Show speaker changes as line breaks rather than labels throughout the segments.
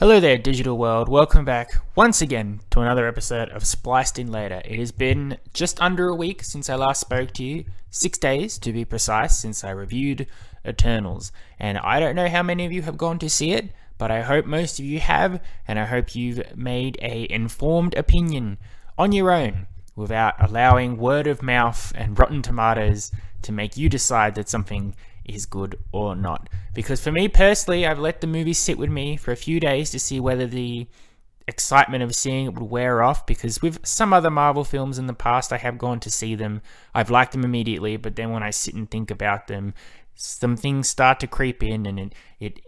Hello there, digital world. Welcome back once again to another episode of Spliced In Later. It has been just under a week since I last spoke to you, 6 days to be precise, since I reviewed Eternals. And I don't know how many of you have gone to see it, but I hope most of you have, and I hope you've made an informed opinion on your own without allowing word of mouth and Rotten Tomatoes to make you decide that something is good or not. Because for me personally, I've let the movie sit with me for a few days to see whether the excitement of seeing it would wear off, because with some other Marvel films in the past, I have gone to see them, I've liked them immediately, but then when I sit and think about them, some things start to creep in and it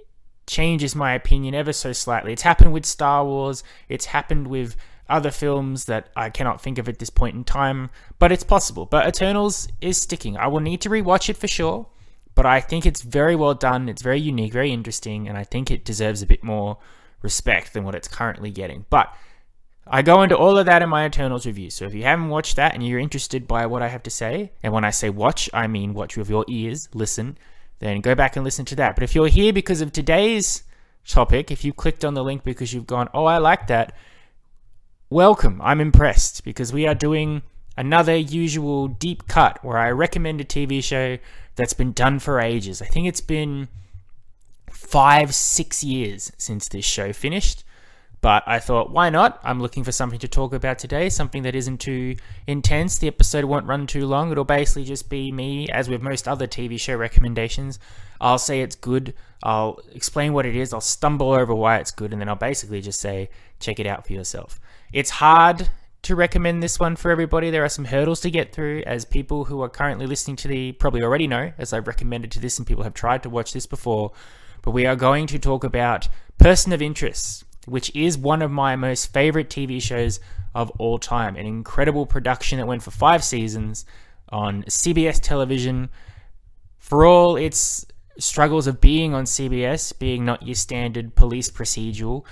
changes my opinion ever so slightly. It's happened with Star Wars, it's happened with other films that I cannot think of at this point in time, but it's possible. But Eternals is sticking. I will need to rewatch it for sure, but I think it's very well done, it's very unique, very interesting, and I think it deserves a bit more respect than what it's currently getting. But I go into all of that in my Eternals review, so if you haven't watched that and you're interested by what I have to say, and when I say watch, I mean watch with your ears, listen, then go back and listen to that. But if you're here because of today's topic, if you clicked on the link because you've gone, oh, I like that, welcome, I'm impressed, because we are doing another usual deep cut where I recommend a TV show that's been done for ages. I think it's been 5-6 years since this show finished, but I thought, why not? I'm looking for something to talk about today, something that isn't too intense. The episode won't run too long. It'll basically just be me, as with most other TV show recommendations. I'll say it's good, I'll explain what it is, I'll stumble over why it's good, and then I'll basically just say, check it out for yourself. It's hard to recommend this one for everybody. There are some hurdles to get through, as people who are currently listening to the probably already know, as I've recommended to this and people have tried to watch this before. But we are going to talk about Person of Interest, which is one of my most favorite TV shows of all time. An incredible production that went for 5 seasons on CBS television. For all its struggles of being on CBS, being not your standard police procedural,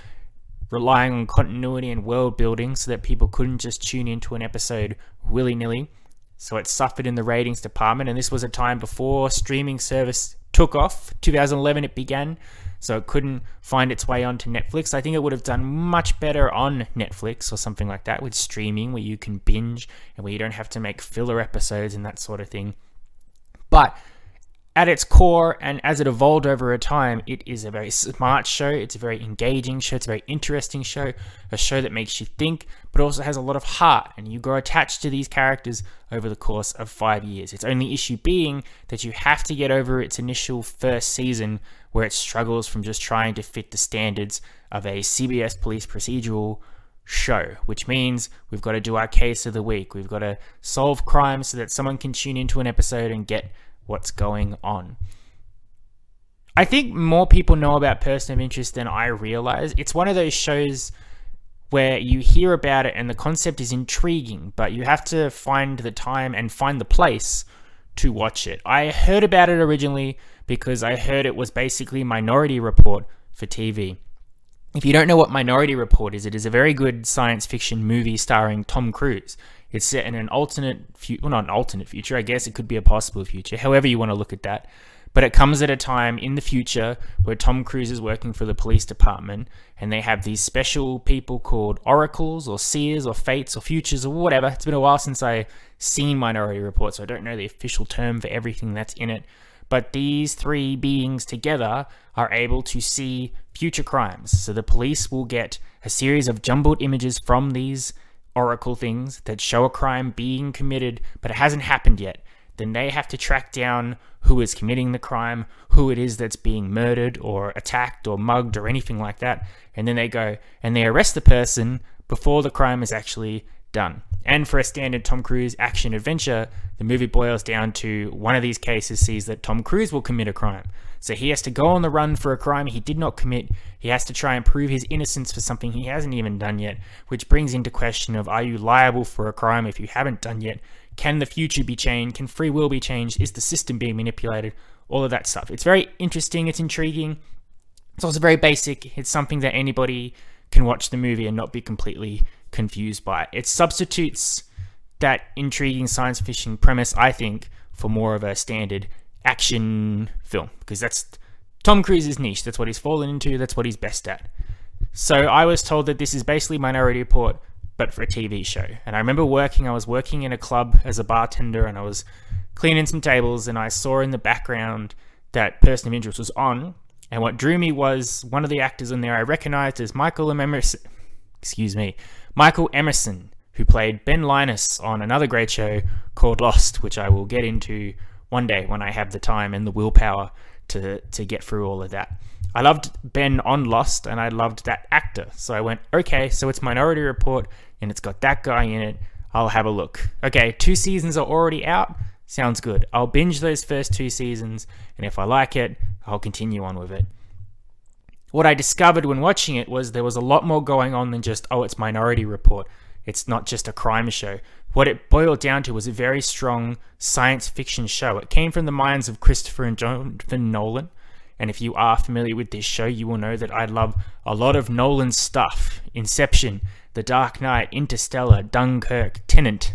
relying on continuity and world building so that people couldn't just tune into an episode willy-nilly. So it suffered in the ratings department, and this was a time before streaming service took off. 2011 it began, so it couldn't find its way onto Netflix. I think it would have done much better on Netflix or something like that, with streaming where you can binge and where you don't have to make filler episodes and that sort of thing. But at its core, and as it evolved over a time, it is a very smart show, it's a very engaging show, it's a very interesting show, a show that makes you think, but also has a lot of heart, and you grow attached to these characters over the course of 5 years. Its only issue being that you have to get over its initial first season, where it struggles from just trying to fit the standards of a CBS police procedural show, which means we've got to do our case of the week, we've got to solve crimes so that someone can tune into an episode and get what's going on. I think more people know about Person of Interest than I realize. It's one of those shows where you hear about it and the concept is intriguing, but you have to find the time and find the place to watch it. I heard about it originally because I heard it was basically Minority Report for TV. If you don't know what Minority Report is, it is a very good science fiction movie starring Tom Cruise. It's set in an alternate future, well, not an alternate future, I guess it could be a possible future, however you want to look at that. But it comes at a time in the future where Tom Cruise is working for the police department, and they have these special people called oracles or seers or fates or futures or whatever. It's been a while since I've seen Minority Report, so I don't know the official term for everything that's in it. But these 3 beings together are able to see future crimes. So the police will get a series of jumbled images from these oracle things that show a crime being committed, but it hasn't happened yet. Then they have to track down who is committing the crime, who it is that's being murdered or attacked or mugged or anything like that. And then they go and they arrest the person before the crime is actually done. And for a standard Tom Cruise action adventure, the movie boils down to one of these cases sees that Tom Cruise will commit a crime. So he has to go on the run for a crime he did not commit. He has to try and prove his innocence for something he hasn't even done yet, which brings into question of, are you liable for a crime if you haven't done yet? Can the future be changed? Can free will be changed? Is the system being manipulated? All of that stuff. It's very interesting. It's intriguing. It's also very basic. It's something that anybody can watch the movie and not be completely confused by. It substitutes that intriguing science fiction premise, I think, for more of a standard action film, because that's Tom Cruise's niche. That's what he's fallen into. That's what he's best at. So I was told that this is basically Minority Report, but for a TV show. And I remember I was working in a club as a bartender, and I was cleaning some tables, and I saw in the background that Person of Interest was on. And what drew me was one of the actors in there I recognized as Michael Emerson, who played Ben Linus on another great show called Lost, which I will get into one day when I have the time and the willpower to get through all of that. I loved Ben on Lost, and I loved that actor. So I went, okay, so it's Minority Report, and it's got that guy in it. I'll have a look. Okay, 2 seasons are already out. Sounds good. I'll binge those first 2 seasons, and if I like it, I'll continue on with it. What I discovered when watching it was there was a lot more going on than just, oh, it's Minority Report. It's not just a crime show. What it boiled down to was a very strong science fiction show. It came from the minds of Christopher and Jonathan Nolan. And if you are familiar with this show, you will know that I love a lot of Nolan's stuff. Inception, The Dark Knight, Interstellar, Dunkirk, Tenet.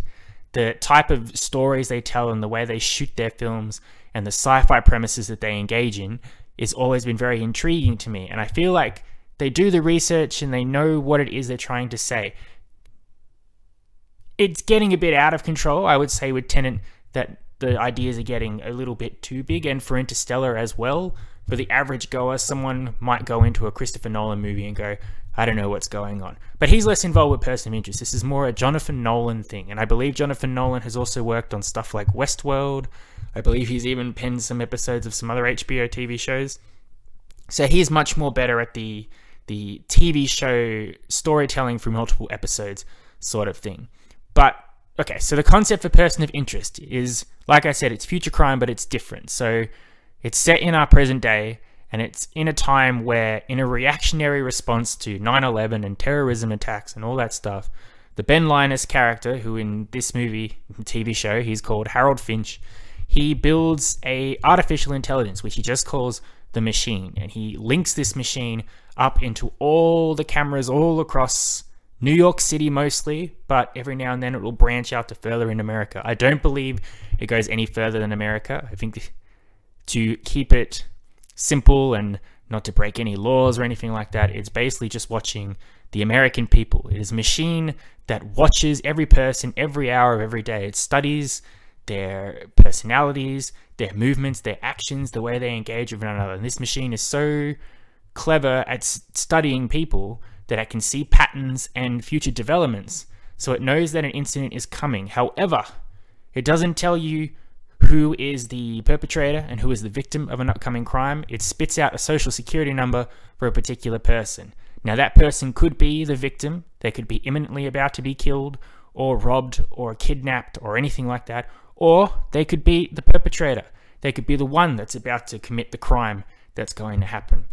The type of stories they tell and the way they shoot their films and the sci-fi premises that they engage in has always been very intriguing to me. And I feel like they do the research and they know what it is they're trying to say. It's getting a bit out of control, I would say, with Tenet, that the ideas are getting a little bit too big, and for Interstellar as well. For the average goer, someone might go into a Christopher Nolan movie and go, I don't know what's going on. But he's less involved with Person of Interest. This is more a Jonathan Nolan thing. And I believe Jonathan Nolan has also worked on stuff like Westworld. I believe he's even penned some episodes of some other HBO TV shows. So he's much more better at the TV show storytelling through multiple episodes sort of thing. But, okay, so the concept for Person of Interest is, like I said, it's future crime, but it's different. So it's set in our present day, and it's in a time where, in a reactionary response to 9/11 and terrorism attacks and all that stuff, the Ben Linus character, who in this movie, TV show, he's called Harold Finch, he builds a artificial intelligence, which he just calls the machine, and he links this machine up into all the cameras all across New York City mostly, but every now and then it will branch out to further in America. I don't believe it goes any further than America. I think to keep it simple and not to break any laws or anything like that, it's basically just watching the American people. It is a machine that watches every person every hour of every day. It studies their personalities, their movements, their actions, the way they engage with one another. And this machine is so clever at studying people that it can see patterns and future developments. So it knows that an incident is coming. However, it doesn't tell you who is the perpetrator and who is the victim of an upcoming crime. It spits out a social security number for a particular person. Now that person could be the victim. They could be imminently about to be killed or robbed or kidnapped or anything like that. Or they could be the perpetrator. They could be the one that's about to commit the crime that's going to happen.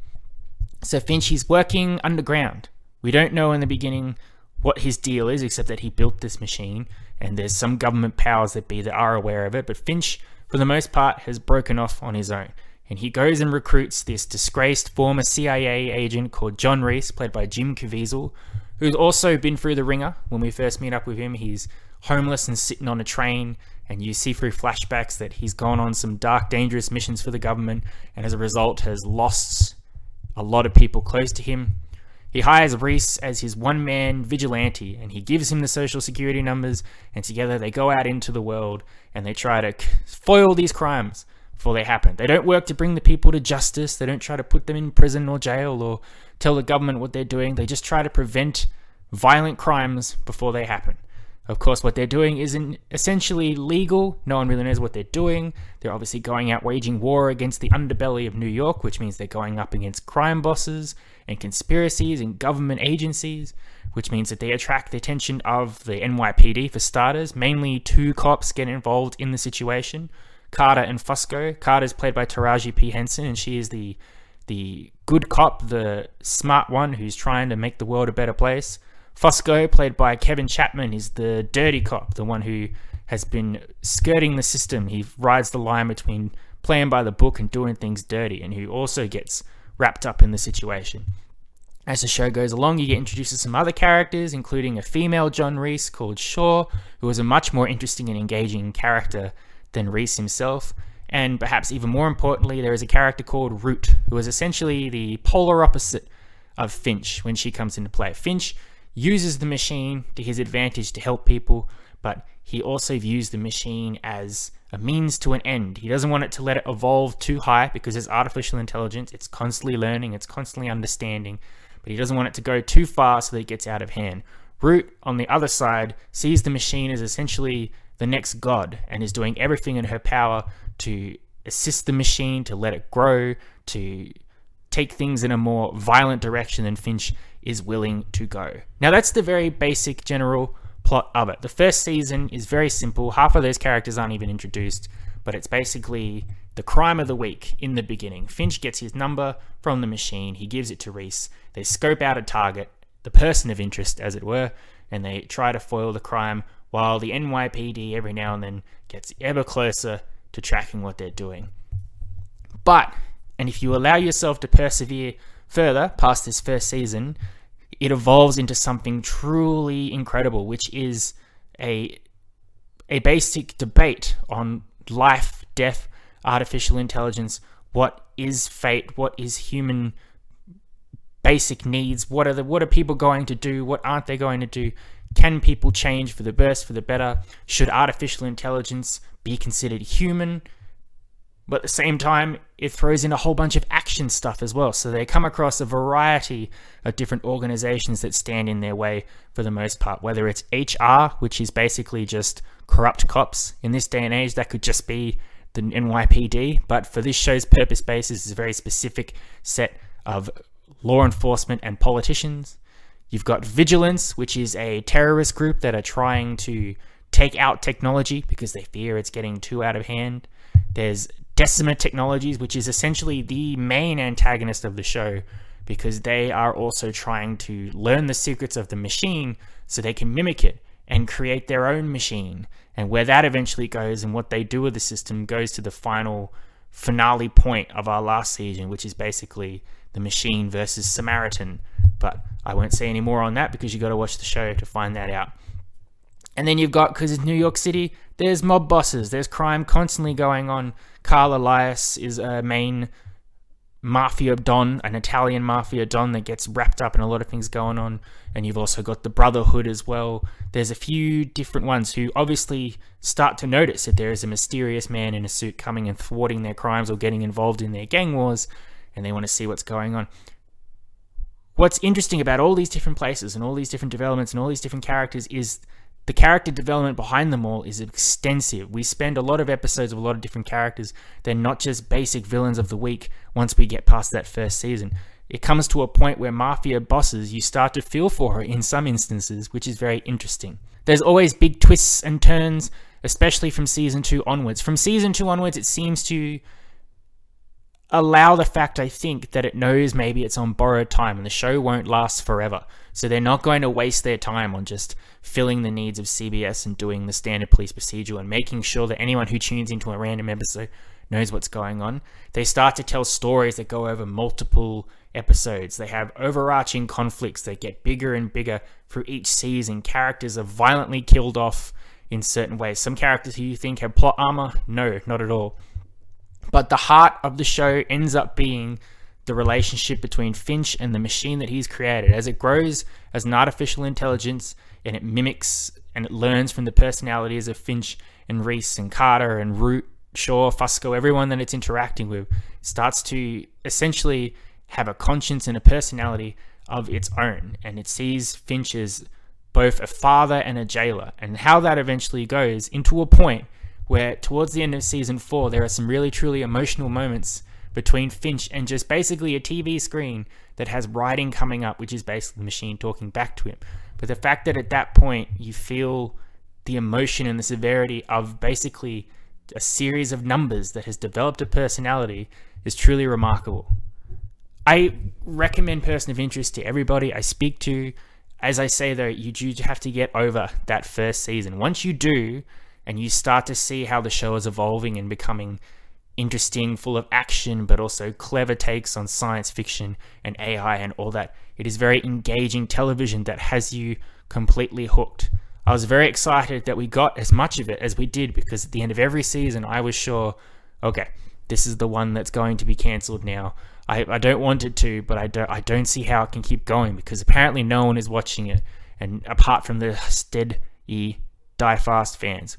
So Finch, he's working underground. We don't know in the beginning what his deal is, except that he built this machine, and there's some government powers that be that are aware of it, but Finch, for the most part, has broken off on his own. And he goes and recruits this disgraced former CIA agent called John Reese, played by Jim Caviezel, who's also been through the ringer. When we first meet up with him, he's homeless and sitting on a train, and you see through flashbacks that he's gone on some dark, dangerous missions for the government, and as a result has lost a lot of people close to him. He hires Reese as his one-man vigilante, and he gives him the social security numbers, and together they go out into the world and they try to foil these crimes before they happen. They don't work to bring the people to justice. They don't try to put them in prison or jail or tell the government what they're doing. They just try to prevent violent crimes before they happen. Of course, what they're doing isn't essentially legal. No one really knows what they're doing. They're obviously going out waging war against the underbelly of New York, which means they're going up against crime bosses and conspiracies and government agencies, which means that they attract the attention of the NYPD for starters. Mainly 2 cops get involved in the situation, Carter and Fusco. Carter's played by Taraji P. Henson, and she is the good cop, the smart one who's trying to make the world a better place. Fusco, played by Kevin Chapman, is the dirty cop, the one who has been skirting the system. He rides the line between playing by the book and doing things dirty, and who also gets wrapped up in the situation. As the show goes along, you get introduced to some other characters, including a female John Reese called Shaw, who is a much more interesting and engaging character than Reese himself. And perhaps even more importantly, there is a character called Root, who is essentially the polar opposite of Finch when she comes into play. Finch uses the machine to his advantage to help people, but he also views the machine as a means to an end. He doesn't want it to let it evolve too high because it's artificial intelligence. It's constantly learning, it's constantly understanding, but he doesn't want it to go too far so that it gets out of hand. Root, on the other side, sees the machine as essentially the next god and is doing everything in her power to assist the machine, to let it grow, to take things in a more violent direction than Finch is willing to go. Now that's the very basic general plot of it. The first season is very simple. Half of those characters aren't even introduced, but it's basically the crime of the week in the beginning. Finch gets his number from the machine, he gives it to Reese, they scope out a target, the person of interest as it were, and they try to foil the crime while the NYPD every now and then gets ever closer to tracking what they're doing. But, and if you allow yourself to persevere further past this first season, it evolves into something truly incredible, which is a basic debate on life, death, artificial intelligence, what is fate, what is human basic needs, what are people going to do, what aren't they going to do, can people change for the worse, for the better, should artificial intelligence be considered human? But at the same time, it throws in a whole bunch of action stuff as well. So they come across a variety of different organizations that stand in their way for the most part, whether it's HR, which is basically just corrupt cops. In this day and age, that could just be the NYPD. But for this show's purpose basis, it's a very specific set of law enforcement and politicians. You've got Vigilance, which is a terrorist group that are trying to take out technology because they fear it's getting too out of hand. There's Decima Technologies, which is essentially the main antagonist of the show because they are also trying to learn the secrets of the machine so they can mimic it and create their own machine. And where that eventually goes and what they do with the system goes to the finale point of our last season, which is basically the machine versus Samaritan. But I won't say any more on that because you got to watch the show to find that out. And then you've got, because it's New York City, there's mob bosses, there's crime constantly going on. Carl Elias is a main mafia don, an Italian mafia don that gets wrapped up in a lot of things going on. And you've also got the Brotherhood as well. There's a few different ones who obviously start to notice that there is a mysterious man in a suit coming and thwarting their crimes or getting involved in their gang wars, and they want to see what's going on. What's interesting about all these different places and all these different developments and all these different characters is the character development behind them all is extensive. We spend a lot of episodes of a lot of different characters. They're not just basic villains of the week once we get past that first season. It comes to a point where mafia bosses, you start to feel for her in some instances, which is very interesting. There's always big twists and turns, especially from season 2 onwards. From season 2 onwards, it seems to allow the fact, I think, that it knows maybe it's on borrowed time and the show won't last forever. So they're not going to waste their time on just filling the needs of CBS and doing the standard police procedural and making sure that anyone who tunes into a random episode knows what's going on. They start to tell stories that go over multiple episodes. They have overarching conflicts that get bigger and bigger through each season. Characters are violently killed off in certain ways. Some characters who you think have plot armor, no, not at all. But the heart of the show ends up being the relationship between Finch and the machine that he's created. As it grows as an artificial intelligence and it mimics and it learns from the personalities of Finch and Reese and Carter and Root, Shaw, Fusco, everyone that it's interacting with, starts to essentially have a conscience and a personality of its own. And it sees Finch as both a father and a jailer. And how that eventually goes into a point where towards the end of season 4, there are some really truly emotional moments between Finch and just basically a TV screen that has writing coming up, which is basically the machine talking back to him. But the fact that at that point you feel the emotion and the severity of basically a series of numbers that has developed a personality is truly remarkable. I recommend Person of Interest to everybody I speak to. As I say though, you do have to get over that first season. Once you do, and you start to see how the show is evolving and becoming interesting, full of action, but also clever takes on science fiction and AI and all that. It is very engaging television that has you completely hooked. I was very excited that we got as much of it as we did, because at the end of every season, I was sure, okay, this is the one that's going to be cancelled now. I don't want it to, but I don't see how it can keep going, because apparently no one is watching it, and apart from the steady die fast fans.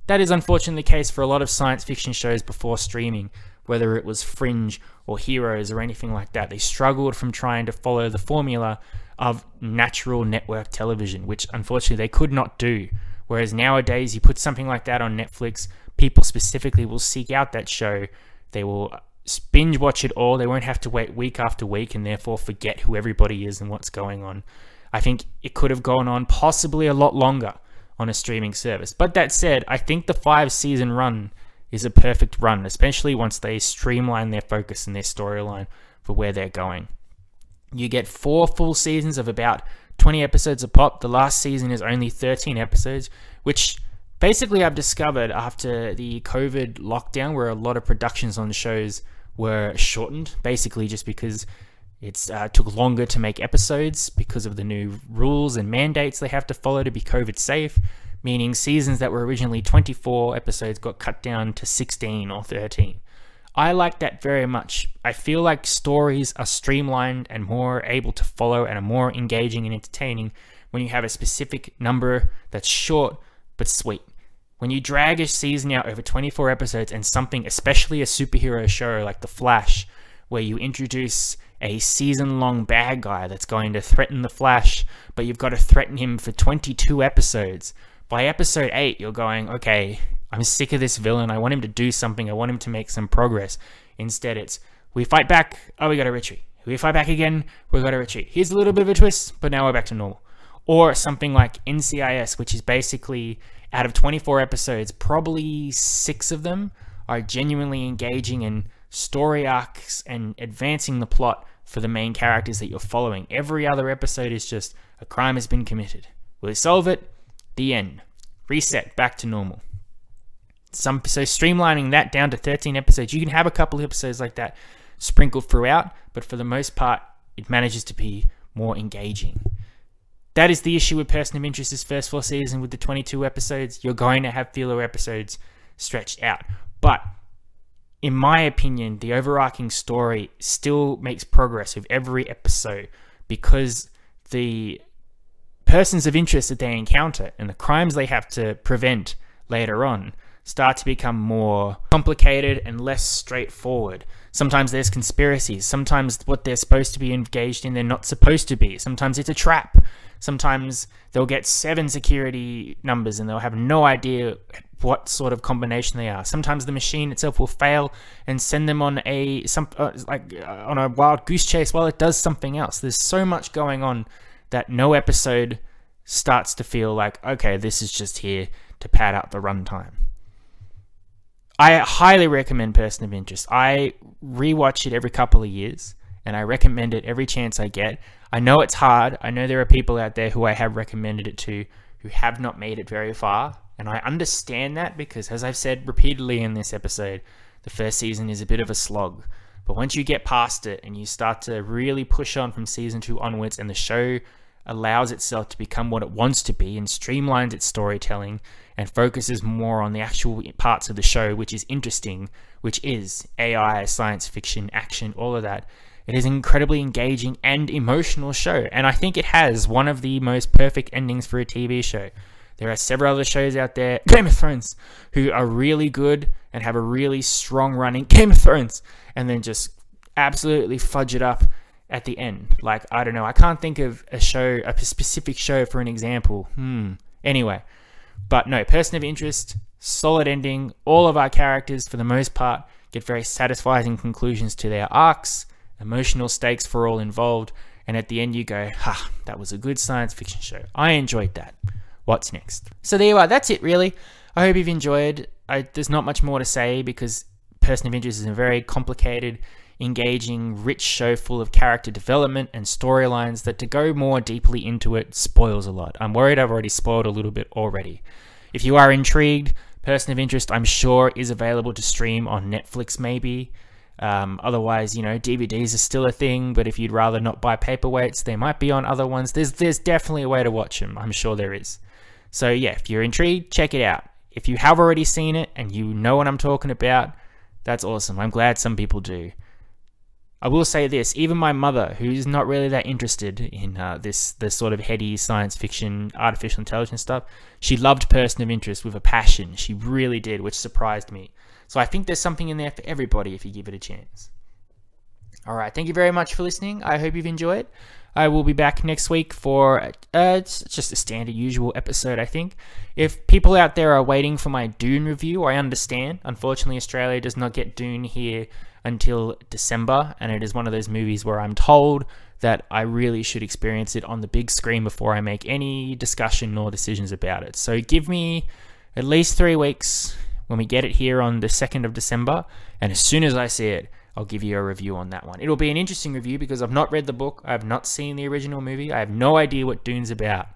That is unfortunately the case for a lot of science fiction shows before streaming, whether it was Fringe or Heroes or anything like that. They struggled from trying to follow the formula of natural network television, which unfortunately they could not do. Whereas nowadays, you put something like that on Netflix, people specifically will seek out that show. They will binge watch it all. They won't have to wait week after week and therefore forget who everybody is and what's going on. I think it could have gone on possibly a lot longer on a streaming service. But that said, I think the 5-season run is a perfect run, especially once they streamline their focus and their storyline for where they're going. You get 4 full seasons of about 20 episodes a pop. The last season is only 13 episodes, which basically I've discovered after the COVID lockdown, where a lot of productions on shows were shortened, basically just because it took longer to make episodes because of the new rules and mandates they have to follow to be COVID safe, meaning seasons that were originally 24 episodes got cut down to 16 or 13. I like that very much. I feel like stories are streamlined and more able to follow and are more engaging and entertaining when you have a specific number that's short but sweet. When you drag a season out over 24 episodes and something, especially a superhero show like The Flash, where you introduce a season-long bad guy that's going to threaten the Flash, but you've got to threaten him for 22 episodes. By episode 8, you're going, okay, I'm sick of this villain. I want him to do something. I want him to make some progress. Instead, it's, we fight back. Oh, we got to retreat. We fight back again. We got to retreat. Here's a little bit of a twist, but now we're back to normal. Or something like NCIS, which is basically, out of 24 episodes, probably 6 of them are genuinely engaging in story arcs and advancing the plot for the main characters that you're following. Every other episode is just, a crime has been committed. Will he solve it? The end. Reset. Back to normal. So streamlining that down to 13 episodes, you can have a couple of episodes like that sprinkled throughout, but for the most part, it manages to be more engaging. That is the issue with Person of Interest's first 4 seasons with the 22 episodes. You're going to have filler episodes stretched out. But in my opinion, the overarching story still makes progress with every episode, because the persons of interest that they encounter and the crimes they have to prevent later on start to become more complicated and less straightforward. Sometimes there's conspiracies. Sometimes what they're supposed to be engaged in, they're not supposed to be. Sometimes it's a trap. Sometimes they'll get 7 security numbers and they'll have no idea what sort of combination they are. Sometimes the machine itself will fail and send them on on a wild goose chase while it does something else. There's so much going on that no episode starts to feel like, okay, this is just here to pad out the runtime. I highly recommend Person of Interest. I rewatch it every couple of years, and I recommend it every chance I get. I know it's hard. I know there are people out there who I have recommended it to who have not made it very far, and I understand that because, as I've said repeatedly in this episode, the first season is a bit of a slog. But once you get past it and you start to really push on from season 2 onwards, and the show allows itself to become what it wants to be and streamlines its storytelling and focuses more on the actual parts of the show, which is interesting, which is AI, science fiction, action, all of that. It is an incredibly engaging and emotional show, and I think it has one of the most perfect endings for a TV show. There are several other shows out there, Game of Thrones, who are really good and have a really strong running Game of Thrones, and then just absolutely fudge it up at the end. Like, I don't know, I can't think of a specific show for an example. Anyway, but no, Person of Interest, solid ending. All of our characters, for the most part, get very satisfying conclusions to their arcs, emotional stakes for all involved, and at the end you go, ha, that was a good science fiction show. I enjoyed that. What's next? So there you are. That's it, really. I hope you've enjoyed. There's not much more to say because Person of Interest is a very complicated, engaging, rich show full of character development and storylines that, to go more deeply into it, spoils a lot. I'm worried I've already spoiled a little bit already. If you are intrigued, Person of Interest, I'm sure, is available to stream on Netflix maybe. Otherwise, you know, DVDs are still a thing, but if you'd rather not buy paperweights, they might be on other ones. There's definitely a way to watch them. I'm sure there is. So yeah, if you're intrigued, check it out. If you have already seen it and you know what I'm talking about, that's awesome. I'm glad some people do. I will say this, even my mother, who's not really that interested in this sort of heady science fiction, artificial intelligence stuff, she loved Person of Interest with a passion. She really did, which surprised me. So I think there's something in there for everybody if you give it a chance. Alright, thank you very much for listening. I hope you've enjoyed. I will be back next week for it's just a standard usual episode, I think. If people out there are waiting for my Dune review, I understand. Unfortunately, Australia does not get Dune here until December, and it is one of those movies where I'm told that I really should experience it on the big screen before I make any discussion or decisions about it. So give me at least 3 weeks when we get it here on the 2nd of December, and as soon as I see it, I'll give you a review on that one. It'll be an interesting review because I've not read the book, I have not seen the original movie, I have no idea what Dune's about,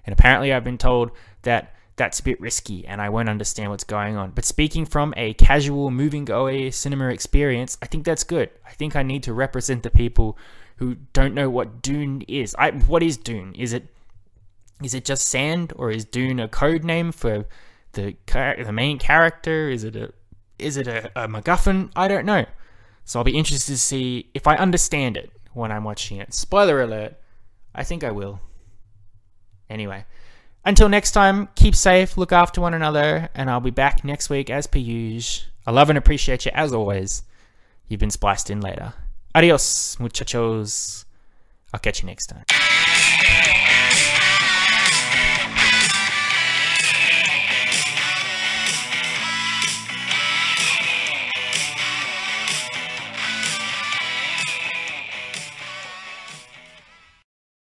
and apparently I've been told that that's a bit risky and I won't understand what's going on. But speaking from a casual moving-go cinema experience, I think that's good. I think I need to represent the people who don't know what Dune is. What is Dune? Is it just sand, or is Dune a code name for the main character? Is it a MacGuffin? I don't know. So I'll be interested to see if I understand it when I'm watching it. Spoiler alert, I think I will. Anyway, until next time, keep safe, look after one another, and I'll be back next week as per usual. I love and appreciate you as always. You've been spliced in later. Adios, muchachos. I'll catch you next time.